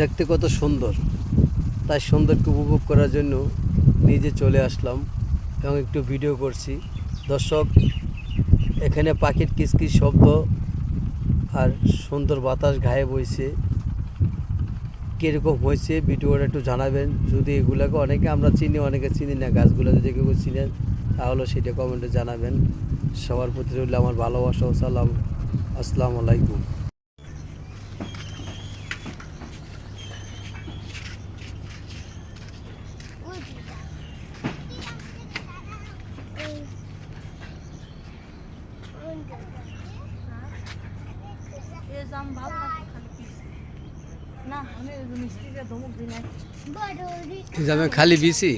দেখতে কত সুন্দর, তাই সৌন্দর্য উপভোগ করার জন্য নিজে চলে আসলাম এবং একটু ভিডিও করছি। দর্শক, এখানে পাখির কিচকিচ শব্দ আর সুন্দর বাতাস গায়ে বইছে। কীরকম হয়েছে ভিডিওটা একটু জানাবেন। যদি এগুলোকে অনেকে আমরা চিনি, অনেকে চিনি না, গাছগুলো যদি কেউ চিনেন তাহলে সেটা কমেন্টে জানাবেন। সবার প্রতি রইল আমার ভালোবাসা ও সালাম। আসসালামু আলাইকুম। খালি বিসি